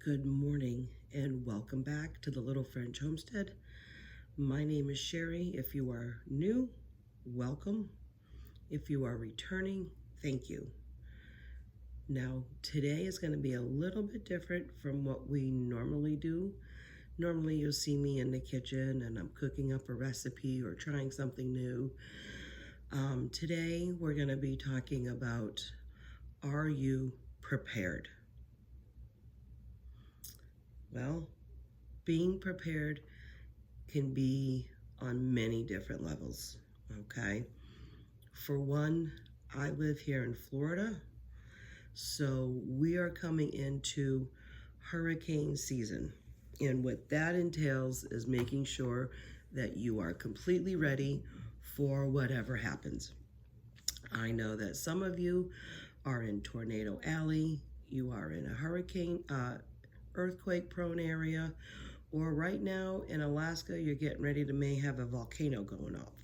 Good morning and welcome back to the Little French Homestead. My name is Sherry. If you are new, welcome. If you are returning, thank you. Now, today is going to be a little bit different from what we normally do. Normally, you'll see me in the kitchen and I'm cooking up a recipe or trying something new. Today, we're going to be talking about, are you prepared? Well, being prepared can be on many different levels, okay? For one, I live here in Florida, so we are coming into hurricane season. And what that entails is making sure that you are completely ready for whatever happens. I know that some of you are in Tornado Alley, you are in a hurricane, earthquake prone area, or right now in Alaska, you're getting ready to may have a volcano going off.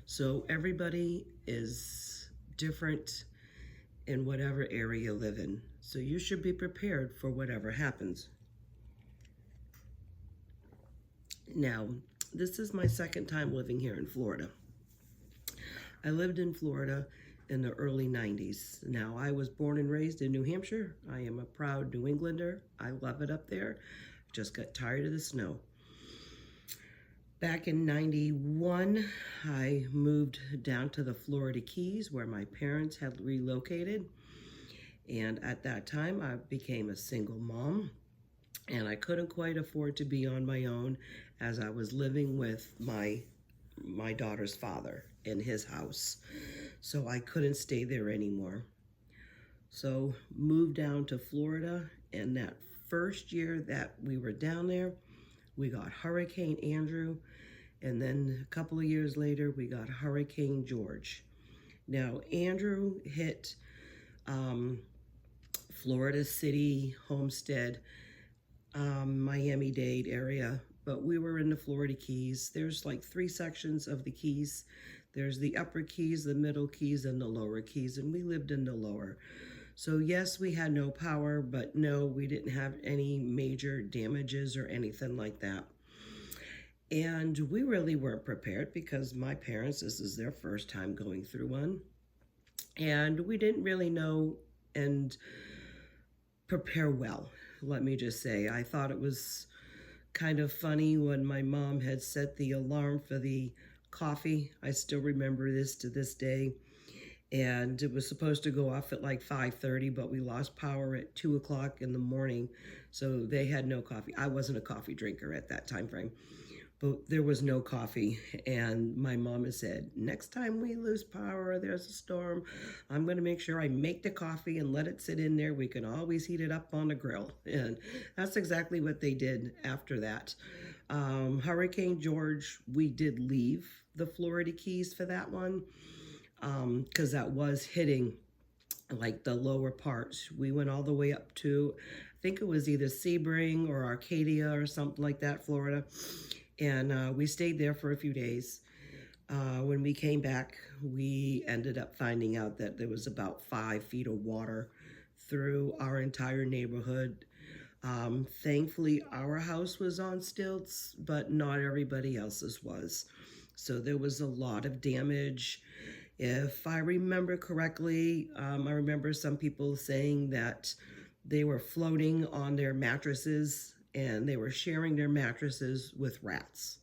So everybody is different in whatever area you live in. So you should be prepared for whatever happens. Now, this is my second time living here in Florida. I lived in Florida in the early 90s. Now, I was born and raised in New Hampshire. I am a proud New Englander. I love it up there. Just got tired of the snow. Back in 91, I moved down to the Florida Keys where my parents had relocated. And at that time, I became a single mom. And I couldn't quite afford to be on my own as I was living with my daughter's father in his house. So I couldn't stay there anymore. So moved down to Florida, and that first year that we were down there, we got Hurricane Andrew, and then a couple of years later, we got Hurricane George. Now, Andrew hit Florida City, Homestead, Miami-Dade area, but we were in the Florida Keys. There's like 3 sections of the Keys. There's the upper Keys, the middle Keys, and the lower Keys, and we lived in the lower. So yes, we had no power, but no, we didn't have any major damages or anything like that. And we really weren't prepared because my parents, this is their first time going through one. And we didn't really know and prepare well, let me just say. I thought it was kind of funny when my mom had set the alarm for the coffee. I still remember this to this day. And it was supposed to go off at like 5:30, but we lost power at 2 o'clock in the morning. So they had no coffee. I wasn't a coffee drinker at that time frame, but there was no coffee. And my mom has said, next time we lose power, there's a storm, I'm going to make sure I make the coffee and let it sit in there. We can always heat it up on the grill. And that's exactly what they did after that. Hurricane George, we did leave the Florida Keys for that one because that was hitting like the lower parts. We went all the way up to, I think it was either Sebring or Arcadia or something like that, Florida. And we stayed there for a few days. When we came back, we ended up finding out that there was about 5 feet of water through our entire neighborhood. Thankfully, our house was on stilts, but not everybody else's was. So there was a lot of damage. If I remember correctly, I remember some people saying that they were floating on their mattresses and they were sharing their mattresses with rats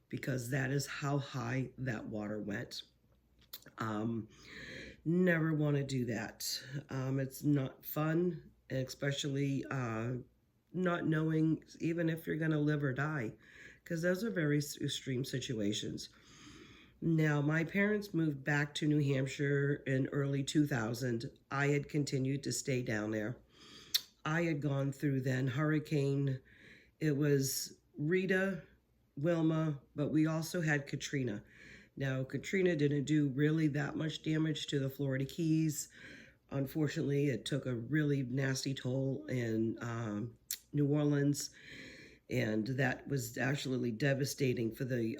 because that is how high that water went. Never want to do that. It's not fun, especially not knowing even if you're going to live or die, because those are very extreme situations. Now, my parents moved back to New Hampshire in early 2000. I had continued to stay down there. I had gone through then Hurricane, it was Rita, Wilma, but we also had Katrina. Now, Katrina didn't do really that much damage to the Florida Keys. Unfortunately, it took a really nasty toll in New Orleans, and that was actually devastating for the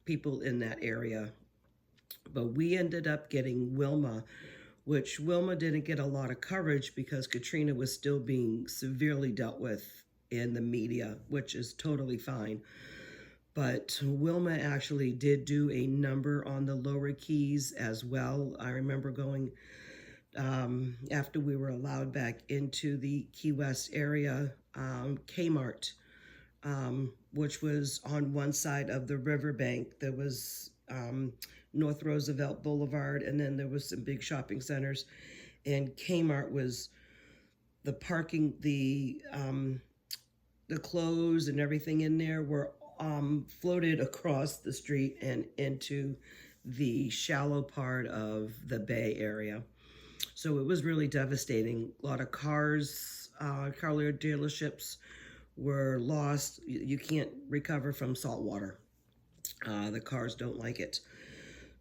people in that area. But we ended up getting Wilma, which Wilma didn't get a lot of coverage because Katrina was still being severely dealt with in the media, which is totally fine. But Wilma actually did do a number on the lower keys as well. I remember going after we were allowed back into the Key West area, Kmart, which was on one side of the riverbank. There was North Roosevelt Boulevard, and then there was some big shopping centers. And Kmart was the parking, the clothes and everything in there were floated across the street and into the shallow part of the Bay Area. So it was really devastating. A lot of cars, car dealerships were lost. You can't recover from salt water. The cars don't like it.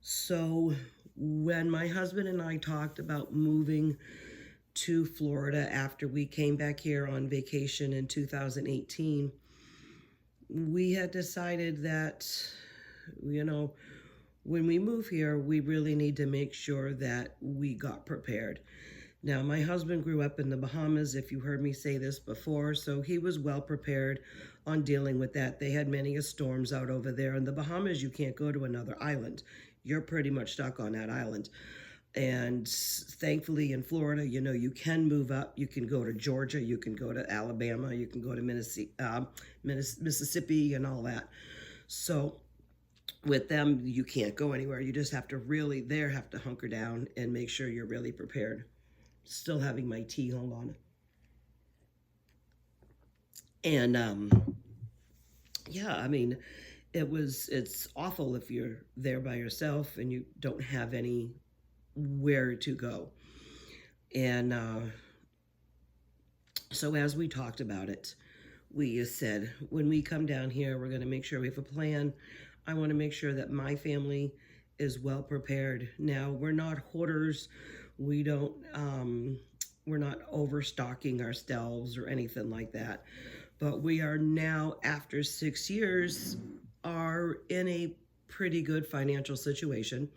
So when my husband and I talked about moving to Florida after we came back here on vacation in 2018, we had decided that, when we move here, we really need to make sure that we got prepared. Now, my husband grew up in the Bahamas, if you heard me say this before, so he was well prepared on dealing with that. They had many storms out over there. In the Bahamas, you can't go to another island. You're pretty much stuck on that island. And thankfully in Florida, you can move up. You can go to Georgia, you can go to Alabama, you can go to Mississippi and all that. So with them, you can't go anywhere. You just have to have to hunker down and make sure you're really prepared. Still having my tea, hold on. And it's awful if you're there by yourself and you don't have anywhere to go. And so as we talked about it, we said, when we come down here, we're going to make sure we have a plan. I want to make sure that my family is well prepared. Now, we're not hoarders. We're not overstocking ourselves or anything like that. But we are now, after 6 years, are in a pretty good financial situation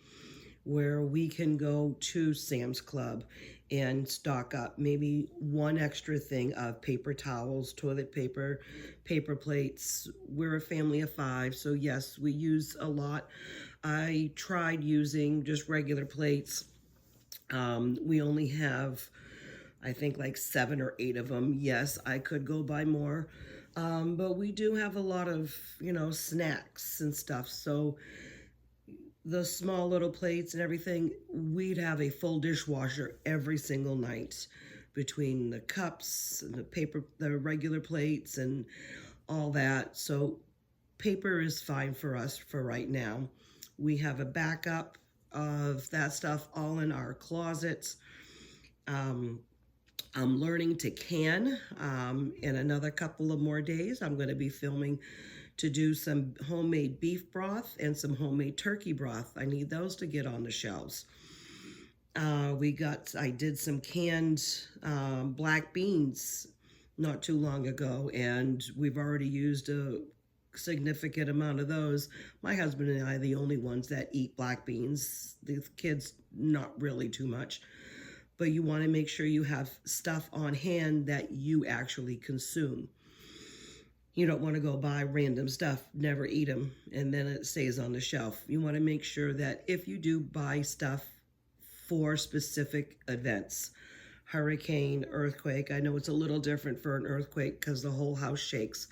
where we can go to Sam's Club and stock up maybe one extra thing of paper towels, toilet paper, paper plates. We're a family of 5, so yes, we use a lot. I tried using just regular plates. We only have, I think, like 7 or 8 of them. Yes, I could go buy more, but we do have a lot of, snacks and stuff. So the small little plates and everything, we'd have a full dishwasher every single night between the cups and the regular plates and all that. So paper is fine for us for right now. We have a backup of that stuff all in our closets. I'm learning to can. In another couple of more days, I'm going to be filming to do some homemade beef broth and some homemade turkey broth. I need those to get on the shelves. I did some canned black beans not too long ago, and we've already used a significant amount of those. My husband and I are the only ones that eat black beans. The kids, not really too much. But you want to make sure you have stuff on hand that you actually consume. You don't want to go buy random stuff, never eat them, and then it stays on the shelf. You want to make sure that if you do buy stuff for specific events, hurricane, earthquake, I know it's a little different for an earthquake because the whole house shakes.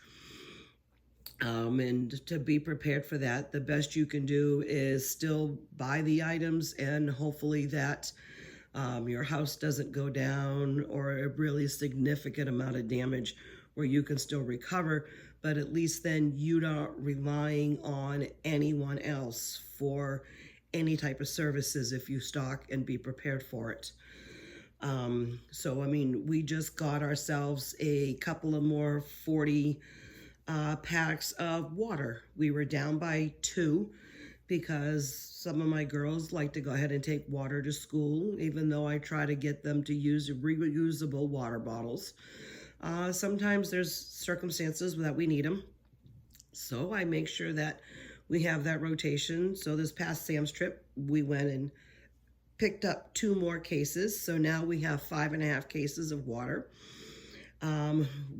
And to be prepared for that, the best you can do is still buy the items and hopefully that your house doesn't go down or a really significant amount of damage where you can still recover, but at least then you're not relying on anyone else for any type of services if you stock and be prepared for it. We just got ourselves a couple of more 40 packs of water. We were down by 2 because some of my girls like to go ahead and take water to school, even though I try to get them to use reusable water bottles. Sometimes there's circumstances that we need them. So I make sure that we have that rotation. So this past Sam's trip, we went and picked up 2 more cases, so now we have 5.5 cases of water.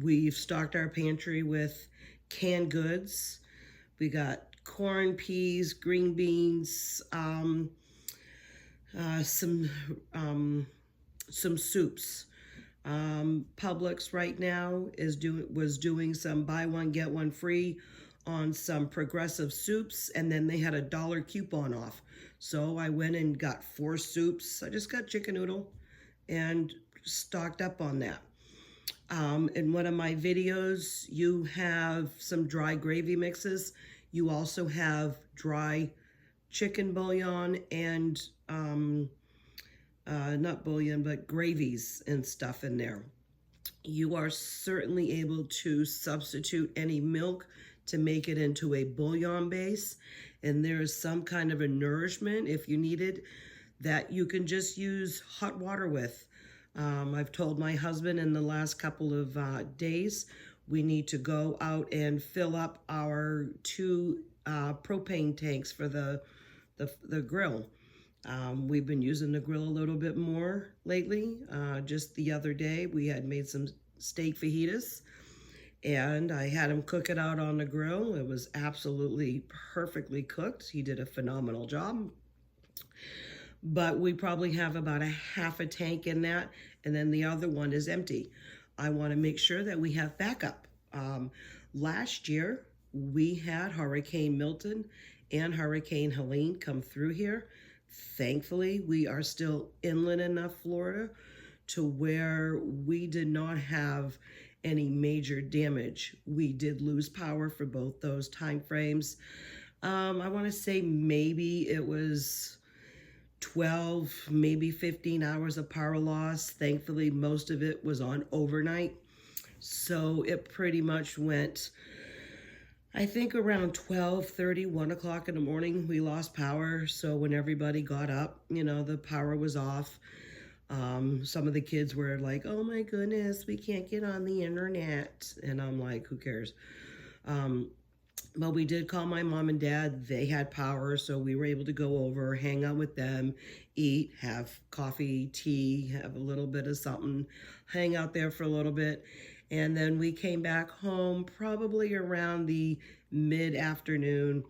We've stocked our pantry with canned goods. We got corn, peas, green beans, some soups. Publix right now was doing some buy one get one free on some Progressive soups, and then they had a $1 coupon off. So I went and got 4 soups. I just got chicken noodle and stocked up on that. In one of my videos, you have some dry gravy mixes. You also have dry chicken bouillon and not bouillon, but gravies and stuff in there. You are certainly able to substitute any milk to make it into a bouillon base. And there is some kind of a nourishment, if you need it, that you can just use hot water with. I've told my husband in the last couple of days, we need to go out and fill up our 2 propane tanks for the grill. We've been using the grill a little bit more lately. Just the other day, we had made some steak fajitas, and I had him cook it out on the grill. It was absolutely perfectly cooked. He did a phenomenal job. But we probably have about a half a tank in that, and then the other one is empty. I want to make sure that we have backup. Last year, we had Hurricane Milton and Hurricane Helene come through here. Thankfully, we are still inland enough Florida to where we did not have any major damage. We did lose power for both those time frames. I want to say maybe it was 12, maybe 15 hours of power loss. Thankfully, most of it was on overnight. So it pretty much went, I think around 12:30, 1 o'clock in the morning, we lost power. So when everybody got up, the power was off. Some of the kids were like, oh my goodness, we can't get on the internet. And I'm like, who cares? But we did call my mom and dad. They had power, so we were able to go over, hang out with them, eat, have coffee, tea, have a little bit of something, hang out there for a little bit. And then we came back home probably around the mid-afternoon.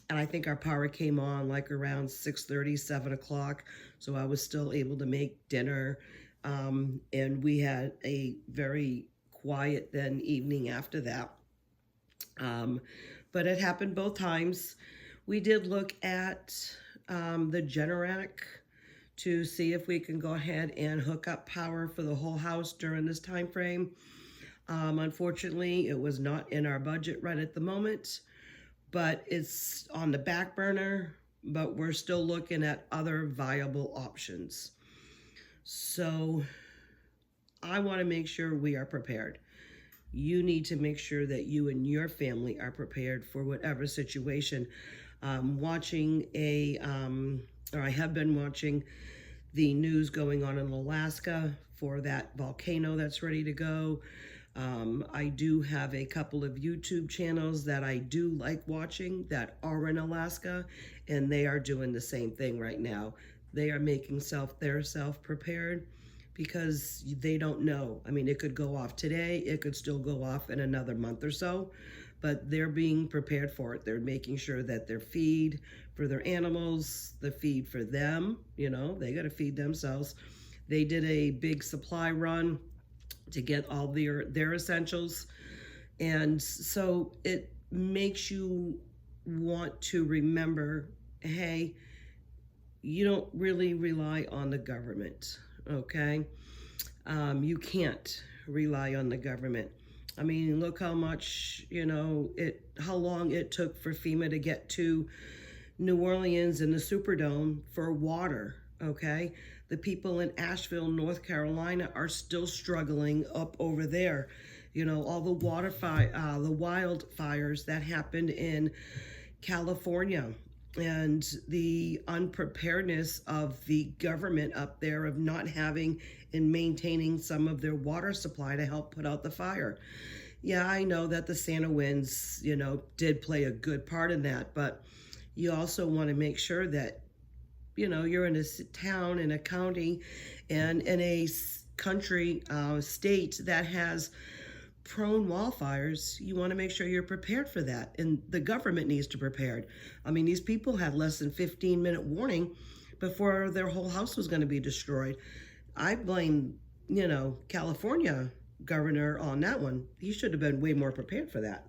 And I think our power came on like around 6:30, 7 o'clock. So I was still able to make dinner. And we had a very quiet then evening after that. But it happened both times. We did look at the Generac to see if we can go ahead and hook up power for the whole house during this time frame. Unfortunately, it was not in our budget right at the moment, but it's on the back burner, but we're still looking at other viable options. So I want to make sure we are prepared. You need to make sure that you and your family are prepared for whatever situation. I have been watching the news going on in Alaska for that volcano that's ready to go. I do have a couple of YouTube channels that I do like watching that are in Alaska, and they are doing the same thing right now. They are making their self prepared because they don't know. I mean, it could go off today, it could still go off in another month or so, but they're being prepared for it. They're making sure that their feed for their animals, the feed for them, they got to feed themselves. They did a big supply run to get all their essentials. And so it makes you want to remember, hey, you don't really rely on the government, okay? You can't rely on the government. I mean, look how much, how long it took for FEMA to get to New Orleans and the Superdome for water, okay? The people in Asheville, North Carolina are still struggling up over there. All the the wildfires that happened in California, and the unpreparedness of the government up there of not having and maintaining some of their water supply to help put out the fire. Yeah, I know that the Santa winds, did play a good part in that, but you also want to make sure that you're in a town, in a county, and in a country, state that has prone wildfires, you want to make sure you're prepared for that. And the government needs to prepare. I mean, these people had less than 15-minute warning before their whole house was going to be destroyed. I blame, California governor on that one. He should have been way more prepared for that.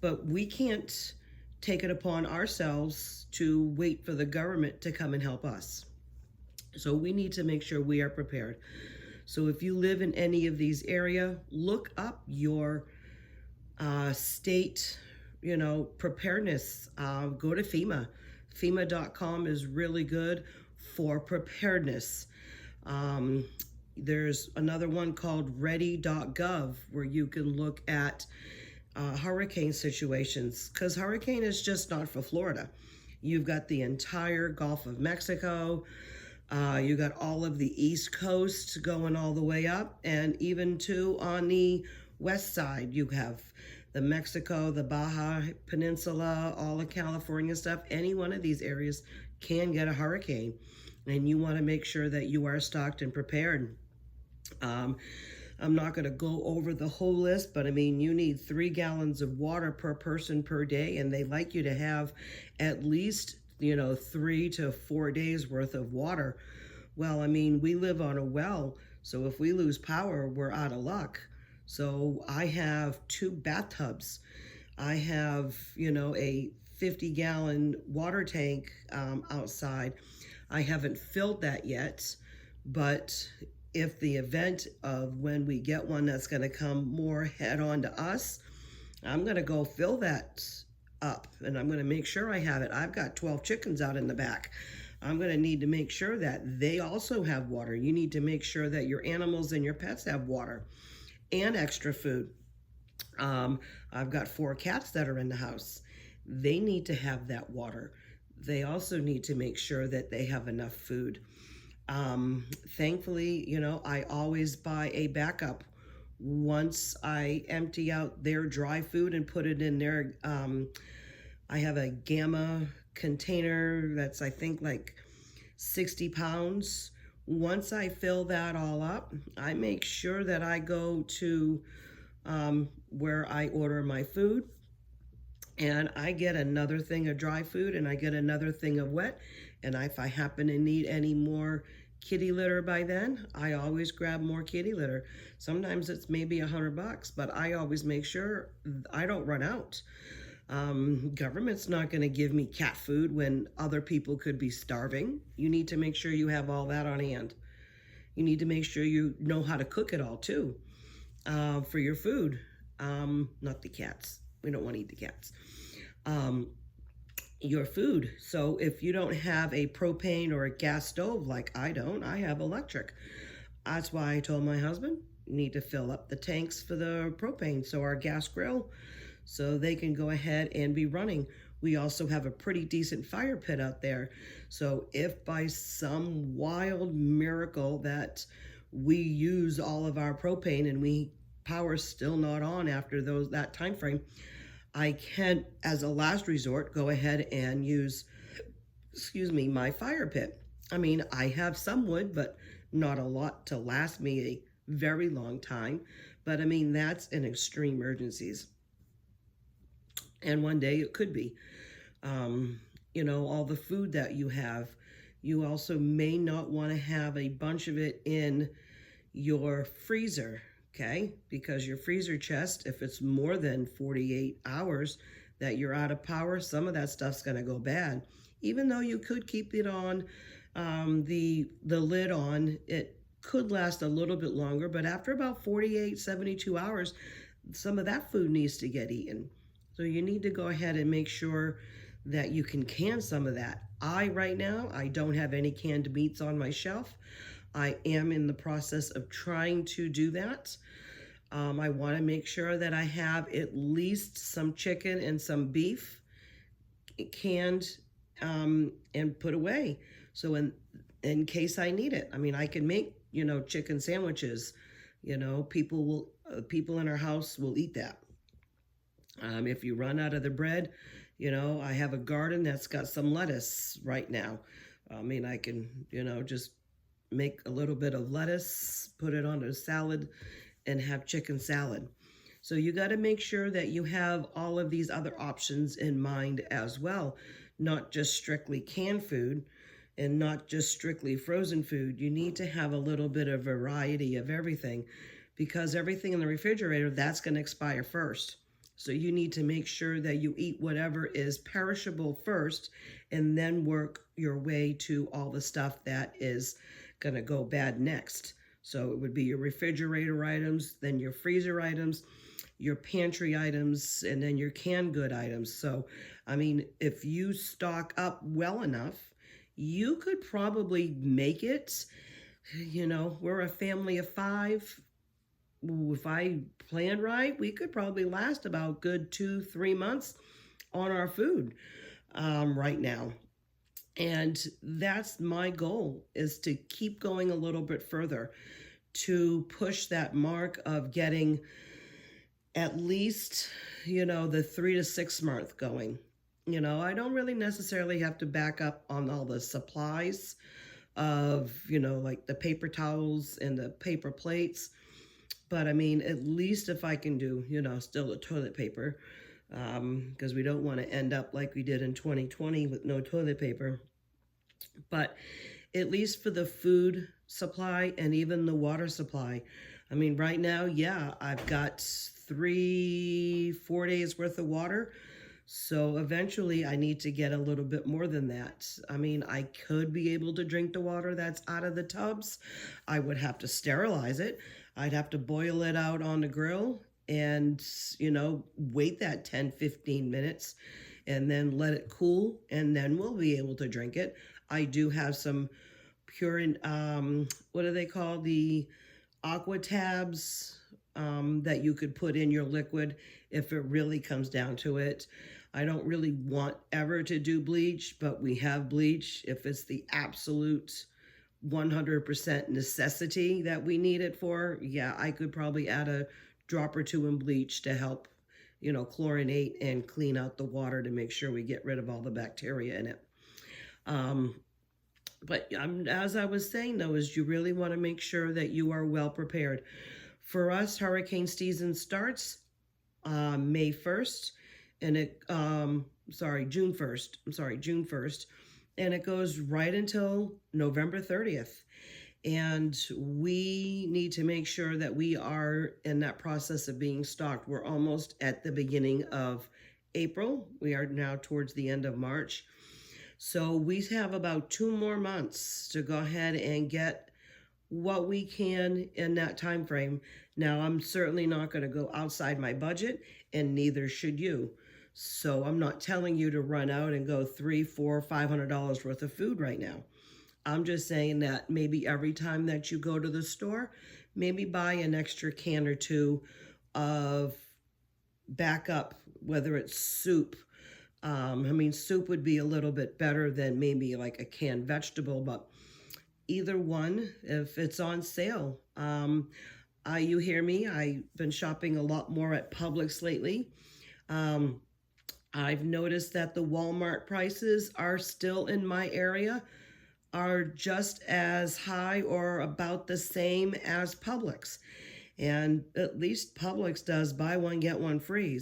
But we can't take it upon ourselves to wait for the government to come and help us. So we need to make sure we are prepared. So if you live in any of these areas, look up your state, preparedness. Go to FEMA. FEMA.com is really good for preparedness. There's another one called ready.gov where you can look at hurricane situations, because hurricane is just not for Florida. You've got the entire Gulf of Mexico. You got all of the East Coast going all the way up, and even too on the west side, you have the Mexico, the Baja Peninsula, all of California stuff. Any one of these areas can get a hurricane, and you want to make sure that you are stocked and prepared. I'm not going to go over the whole list, but I mean, you need 3 gallons of water per person per day, and they like you to have at least 3 to 4 days worth of water. Well, I mean, we live on a well, so if we lose power, we're out of luck. So I have 2 bathtubs. I have, a 50-gallon water tank outside. I haven't filled that yet, but if the event of when we get one that's going to come more head on to us, I'm going to go fill that up, and I'm going to make sure I have it. I've got 12 chickens out in the back. I'm going to need to make sure that they also have water. You need to make sure that your animals and your pets have water and extra food. I've got 4 cats that are in the house. They need to have that water. They also need to make sure that they have enough food. Thankfully, I always buy a backup. Once I empty out their dry food and put it in their, I have a Gamma container that's, I think, like 60 pounds. Once I fill that all up, I make sure that I go to where I order my food, and I get another thing of dry food, and I get another thing of wet. And if I happen to need any more kitty litter by then, I always grab more kitty litter. Sometimes it's maybe $100, but I always make sure I don't run out. Government's not going to give me cat food when other people could be starving. You need to make sure you have all that on hand. You need to make sure you know how to cook it all too, for your food. Not the cats. We don't want to eat the cats. Your food. So if you don't have a propane or a gas stove like I don't, I have electric. That's why I told my husband, you need to fill up the tanks for the propane, so our gas grill, so they can go ahead and be running. We also have a pretty decent fire pit out there. So if by some wild miracle that we use all of our propane and power's still not on after that time frame, I can, as a last resort, go ahead and use, my fire pit. I mean, I have some wood, but not a lot to last me a very long time. But I mean, that's in extreme emergencies. And one day it could be. All the food that you have, you also may not want to have a bunch of it in your freezer. Okay, because your freezer chest, if it's more than 48 hours that you're out of power, some of that stuff's going to go bad. Even though you could keep it on, the lid on, it could last a little bit longer, but after about 48, 72 hours, some of that food needs to get eaten. So you need to go ahead and make sure that you can some of that. Right now, I don't have any canned meats on my shelf. I am in the process of trying to do that. I want to make sure that I have at least some chicken and some beef canned and put away. So in case I need it. I mean, I can make, chicken sandwiches. People in our house will eat that. If you run out of the bread, You know, I have a garden that's got some lettuce right now. I mean, I can, just make a little bit of lettuce, put it on a salad, and have chicken salad. So you got to make sure that you have all of these other options in mind as well, not just strictly canned food and not just strictly frozen food. You need to have a little bit of variety of everything, because everything in the refrigerator, that's going to expire first. So you need to make sure that you eat whatever is perishable first and then work your way to all the stuff that is going to go bad next. So it would be your refrigerator items, then your freezer items, your pantry items, and then your canned good items. So, I mean, if you stock up well enough, you could probably make it. We're a family of 5. If I plan right, we could probably last about good 2-3 months on our food right now. And that's my goal, is to keep going a little bit further, to push that mark of getting at least, the 3 to 6 month going. I don't really necessarily have to back up on all the supplies of, like the paper towels and the paper plates. But I mean, at least if I can do, still the toilet paper, because we don't want to end up like we did in 2020 with no toilet paper. But at least for the food supply and even the water supply, I mean, right now, yeah, I've got 3-4 days worth of water. So eventually I need to get a little bit more than that. I mean, I could be able to drink the water that's out of the tubs. I would have to sterilize it. I'd have to boil it out on the grill and, wait that 10-15 minutes and then let it cool, and then we'll be able to drink it. I do have some pure, what do they call, the aqua tabs that you could put in your liquid if it really comes down to it. I don't really want ever to do bleach, but we have bleach if it's the absolute 100% necessity that we need it for. Yeah, I could probably add a drop or 2 in bleach to help, chlorinate and clean out the water to make sure we get rid of all the bacteria in it. But as I was saying, though, is you really want to make sure that you are well prepared. For us, hurricane season starts May 1st, and June 1st. June 1st. And it goes right until November 30th. And we need to make sure that we are in that process of being stocked. We're almost at the beginning of April. We are now towards the end of March. So we have about 2 more months to go ahead and get what we can in that time frame. Now, I'm certainly not going to go outside my budget, and neither should you. So I'm not telling you to run out and go $300, $400, $500 worth of food right now. I'm just saying that maybe every time that you go to the store, maybe buy an extra can or 2 of backup, whether it's soup. Soup would be a little bit better than maybe like a canned vegetable, but either one, if it's on sale. You hear me, I've been shopping a lot more at Publix lately. I've noticed that the Walmart prices are still in my area, are just as high or about the same as Publix. And at least Publix does buy one, get one free.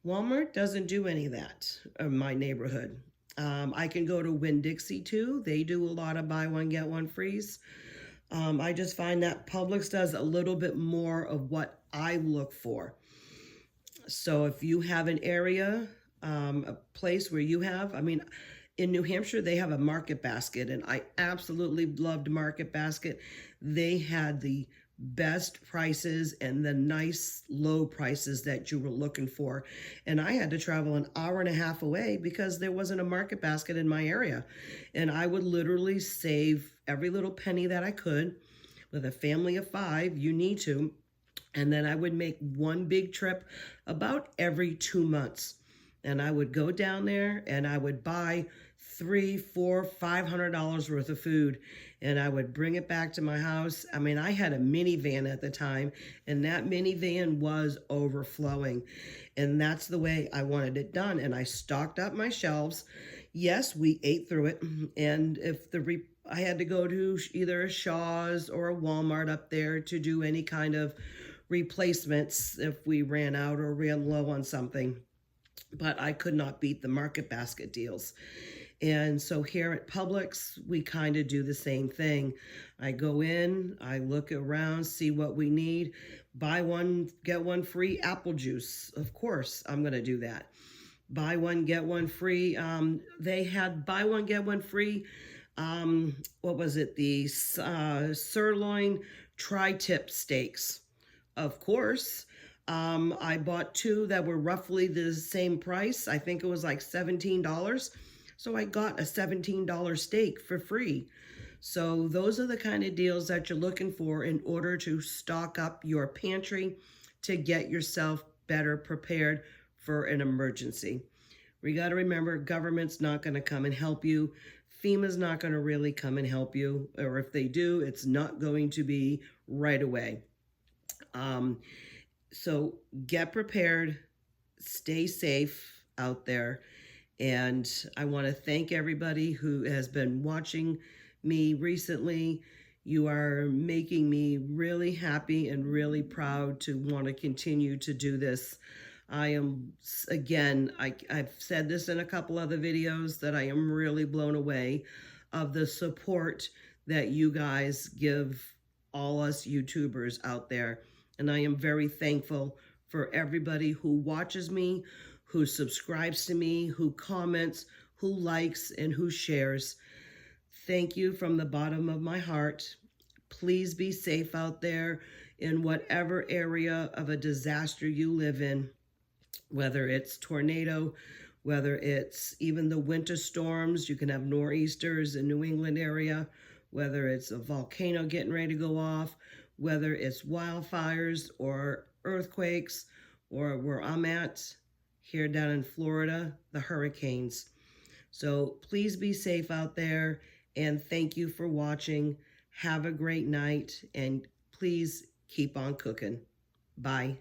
Walmart doesn't do any of that in my neighborhood. I can go to Winn-Dixie too. They do a lot of buy one, get one frees. I just find that Publix does a little bit more of what I look for. So if you have an area, a place where you have, in New Hampshire, they have a Market Basket, and I absolutely loved Market Basket. They had the best prices and the nice low prices that you were looking for. And I had to travel an hour and a half away because there wasn't a Market Basket in my area. And I would literally save every little penny that I could. With a family of 5, you need to. And then I would make one big trip about every 2 months. And I would go down there and I would buy $300, $400, $500 worth of food, and I would bring it back to my house. I mean, I had a minivan at the time, and that minivan was overflowing, and that's the way I wanted it done. And I stocked up my shelves. Yes, we ate through it, and if I had to go to either a Shaw's or a Walmart up there to do any kind of replacements if we ran out or ran low on something, but I could not beat the market basket deals. And so here at Publix, we kind of do the same thing. I go in, I look around, see what we need, buy one, get one free apple juice. Of course, I'm going to do that. Buy one, get one free. They had buy one, get one free. What was it? The sirloin tri-tip steaks. Of course. I bought two that were roughly the same price. I think it was like $17. So I got a $17 steak for free. So those are the kind of deals that you're looking for in order to stock up your pantry to get yourself better prepared for an emergency. We got to remember, government's not going to come and help you. FEMA's not going to really come and help you. Or if they do, it's not going to be right away. So get prepared, stay safe out there. And I want to thank everybody who has been watching me recently. You are making me really happy and really proud to want to continue to do this. I am, again, I've said this in a couple other videos that I am really blown away of the support that you guys give all us YouTubers out there. And I am very thankful for everybody who watches me, who subscribes to me, who comments, who likes, and who shares. Thank you from the bottom of my heart. Please be safe out there in whatever area of a disaster you live in, whether it's tornado, whether it's even the winter storms. You can have nor'easters in New England area, whether it's a volcano getting ready to go off, whether it's wildfires or earthquakes, or where I'm at here down in Florida, the hurricanes. So please be safe out there, and thank you for watching. Have a great night, and please keep on cooking. Bye.